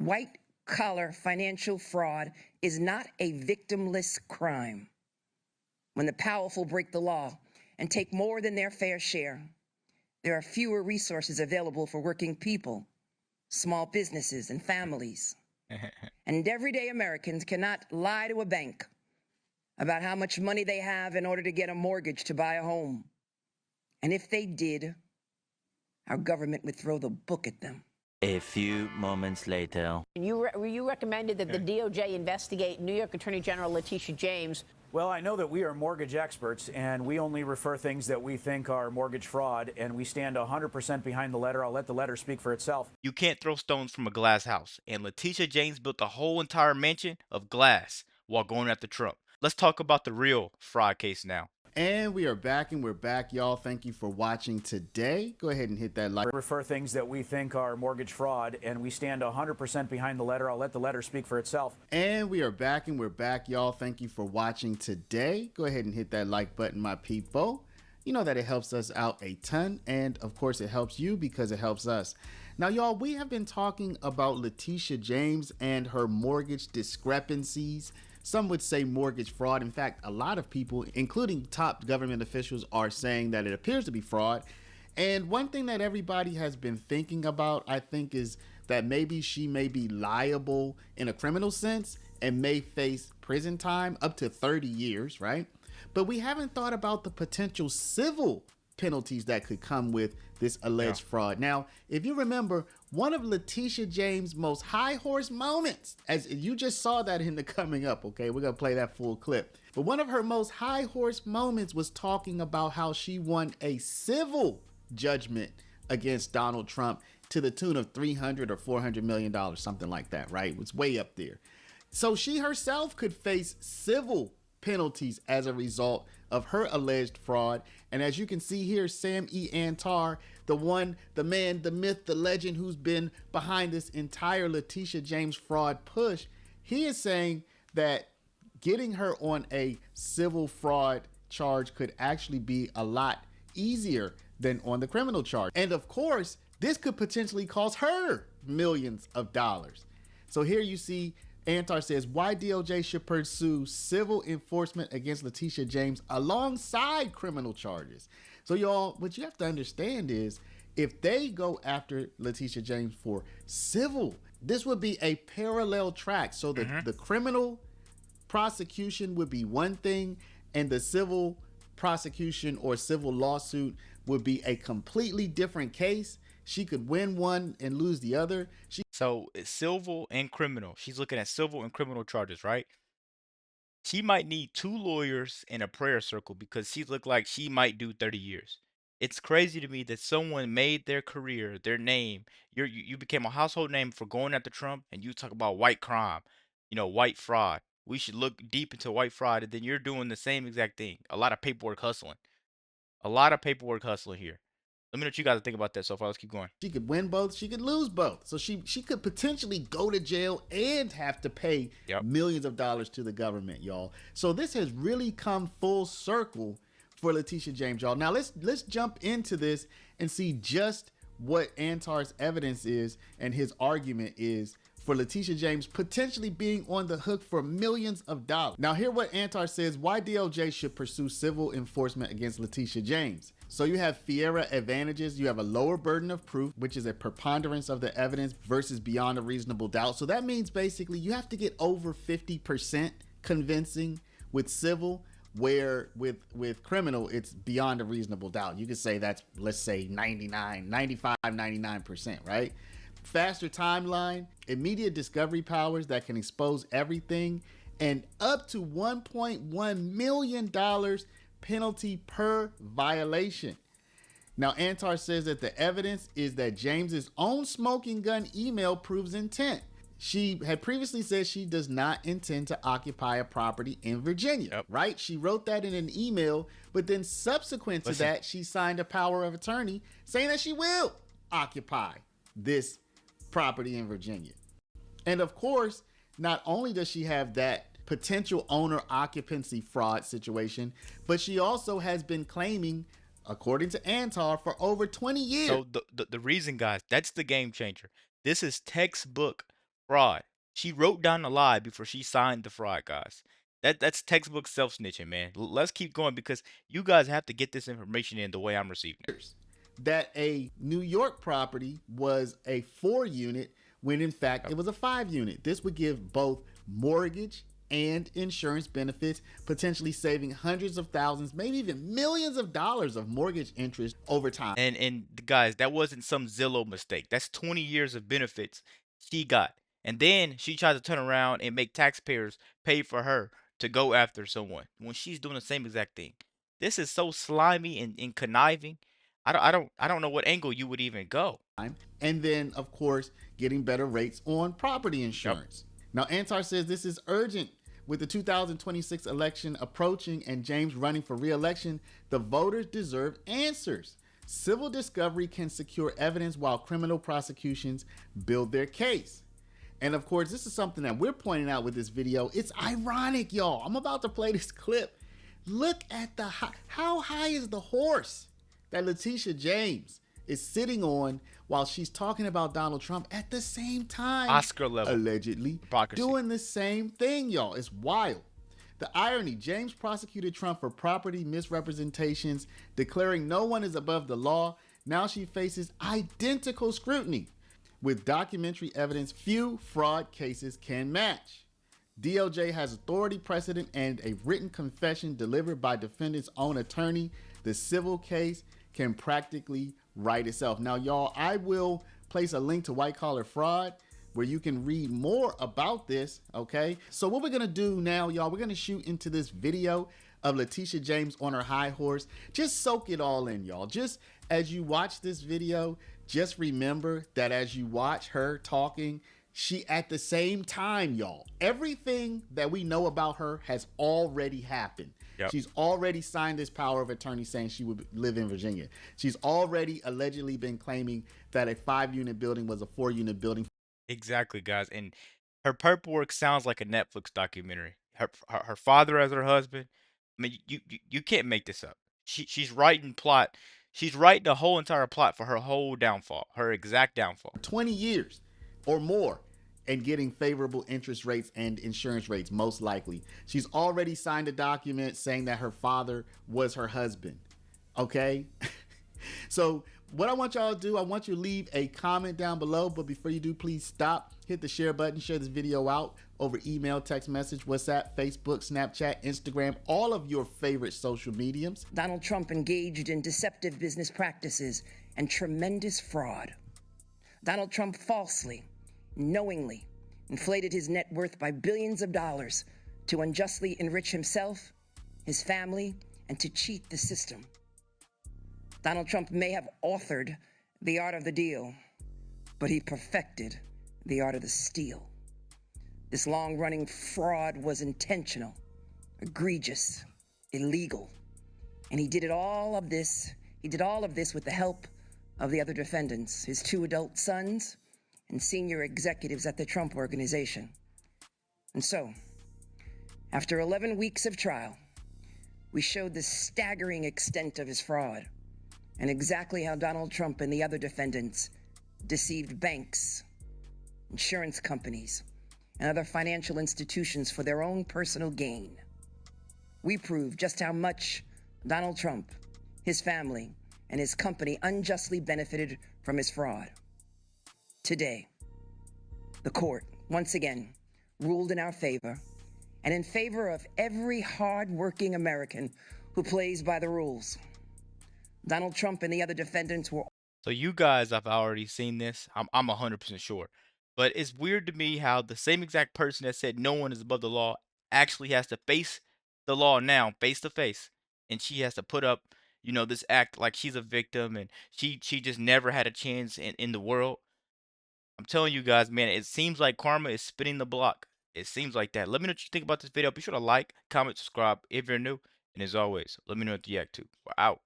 white-collar financial fraud is not a victimless crime. When the powerful break the law and take more than their fair share, there are fewer resources available for working people, small businesses, and families. And everyday Americans cannot lie to a bank about how much money they have in order to get a mortgage to buy a home. And if they did, our government would throw the book at them. A few moments later. You recommended that the DOJ investigate New York Attorney General Letitia James. Well, I know that we are mortgage experts, and we only refer things that we think are mortgage fraud, and we stand 100% behind the letter. I'll let the letter speak for itself. You can't throw stones from a glass house, and Letitia James built a whole entire mansion of glass while going after Trump. Let's talk about the real fraud case now. And we are back, and we're back, y'all. Thank you for watching today. Go ahead and hit that like. We refer things that we think are mortgage fraud, and we stand 100% behind the letter. I'll let the letter speak for itself. And we are back, and we're back, y'all. Thank you for watching today. Go ahead and hit that like button, my people. You know that it helps us out a ton, and of course it helps you because it helps us. Now, y'all, we have been talking about Letitia James and her mortgage discrepancies. Some would say mortgage fraud. In fact, a lot of people, including top government officials, are saying that it appears to be fraud. And one thing that everybody has been thinking about, I think, is that maybe she may be liable in a criminal sense and may face prison time up to 30 years, right? But we haven't thought about the potential civil penalties that could come with this alleged fraud. Now, if you remember, one of Letitia James' most high horse moments, as you just saw that in the coming up, okay, we're gonna play that full clip. But one of her most high horse moments was talking about how she won a civil judgment against Donald Trump to the tune of $300 or $400 million, something like that, right? It was way up there. So she herself could face civil penalties as a result of her alleged fraud. And as you can see here, Sam E. Antar, the man, the myth, the legend who's been behind this entire Letitia James fraud push, he is saying that getting her on a civil fraud charge could actually be a lot easier than on the criminal charge. And of course, this could potentially cost her millions of dollars. So here you see Antar says why DOJ should pursue civil enforcement against Letitia James alongside criminal charges. So y'all, what you have to understand is if they go after Letitia James for civil, this would be a parallel track. So the criminal prosecution would be one thing and the civil prosecution or civil lawsuit would be a completely different case. She could win one and lose the other. So it's civil and criminal. She's looking at civil and criminal charges, right? She might need 2 lawyers and a prayer circle because she looked like she might do 30 years. It's crazy to me that someone made their career, their name. You became a household name for going after Trump, and you talk about white crime, white fraud. We should look deep into white fraud, and then you're doing the same exact thing. A lot of paperwork hustling. A lot of paperwork hustling here. Let me know what you guys think about that so far. Let's keep going. She could win both. She could lose both. So she could potentially go to jail and have to pay millions of dollars to the government, y'all. So this has really come full circle for Letitia James, y'all. Now let's jump into this and see just what Antar's evidence is and his argument is for Letitia James potentially being on the hook for millions of dollars. Now hear what Antar says why DOJ should pursue civil enforcement against Letitia James. So you have Fiera advantages. You have a lower burden of proof, which is a preponderance of the evidence versus beyond a reasonable doubt. So that means basically you have to get over 50% convincing with civil, where with criminal, it's beyond a reasonable doubt. You could say that's, let's say 99%, right? Faster timeline, immediate discovery powers that can expose everything, and up to $1.1 million penalty per violation. Now, Antar says that the evidence is that James's own smoking gun email proves intent. She had previously said she does not intend to occupy a property in Virginia, right? She wrote that in an email, but then subsequent to that, she signed a power of attorney saying that she will occupy this property in Virginia. And of course, not only does she have that potential owner occupancy fraud situation, but she also has been claiming, according to Antar, for over 20 years. So the reason, guys, that's the game changer. This is textbook Fraud. She wrote down the lie before she signed the fraud, guys. That's textbook self-snitching, man. Let's keep going because you guys have to get this information in the way I'm receiving it. That a New York property was a 4-unit when in fact it was a 5-unit. This would give both mortgage and insurance benefits, potentially saving hundreds of thousands, maybe even millions of dollars of mortgage interest over time. And guys, that wasn't some Zillow mistake. That's 20 years of benefits she got. And then she tried to turn around and make taxpayers pay for her to go after someone when she's doing the same exact thing. This is so slimy and conniving. I don't know what angle you would even go. And then, of course, getting better rates on property insurance. Now, Antar says this is urgent. With the 2026 election approaching and James running for re-election, the voters deserve answers. Civil discovery can secure evidence while criminal prosecutions build their case. And of course, this is something that we're pointing out with this video. It's ironic, y'all. I'm about to play this clip. Look at how high is the horse that Letitia James is sitting on while she's talking about Donald Trump at the same time, Oscar level allegedly hypocrisy. doing the same thing, y'all. It's wild. The irony: James prosecuted Trump for property misrepresentations, declaring no one is above the law. Now she faces identical scrutiny. With documentary evidence, few fraud cases can match. DOJ has authority precedent and a written confession delivered by defendant's own attorney. The civil case can practically write itself. Now, y'all, I will place a link to White Collar Fraud where you can read more about this, okay? So what we're gonna do now, y'all, we're gonna shoot into this video of Letitia James on her high horse. Just soak it all in, y'all. Just as you watch this video, just remember that as you watch her talking, she at the same time, y'all, everything that we know about her has already happened. Yep. She's already signed this power of attorney saying she would live in Virginia. She's already allegedly been claiming that a 5-unit building was a 4-unit building. Exactly, guys. And her paperwork sounds like a Netflix documentary. Her father as her husband. I mean, you can't make this up. She's writing plot. She's writing the whole entire plot for her whole downfall, her exact downfall. 20 years or more and getting favorable interest rates and insurance rates, most likely. She's already signed a document saying that her father was her husband. Okay? So what I want y'all to do, I want you to leave a comment down below, but before you do, please stop, hit the share button, share this video out over email, text message, WhatsApp, Facebook, Snapchat, Instagram, all of your favorite social mediums. Donald Trump engaged in deceptive business practices and tremendous fraud. Donald Trump falsely, knowingly inflated his net worth by billions of dollars to unjustly enrich himself, his family, and to cheat the system. Donald Trump may have authored the art of the deal, but he perfected the art of the steal. This long-running fraud was intentional, egregious, illegal, and he did all of this with the help of the other defendants, his 2 adult sons and senior executives at the Trump Organization. And so, after 11 weeks of trial, we showed the staggering extent of his fraud and exactly how Donald Trump and the other defendants deceived banks, insurance companies, and other financial institutions for their own personal gain. We proved just how much Donald Trump, his family, and his company unjustly benefited from his fraud. Today, the court, once again, ruled in our favor and in favor of every hard-working American who plays by the rules. Donald Trump and the other defendants were... So you guys have already seen this. I'm 100% sure. But it's weird to me how the same exact person that said no one is above the law actually has to face the law now, face to face. And she has to put up, this act like she's a victim and she just never had a chance in the world. I'm telling you guys, man, it seems like karma is spinning the block. It seems like that. Let me know what you think about this video. Be sure to like, comment, subscribe if you're new. And as always, let me know what you react to. We're out.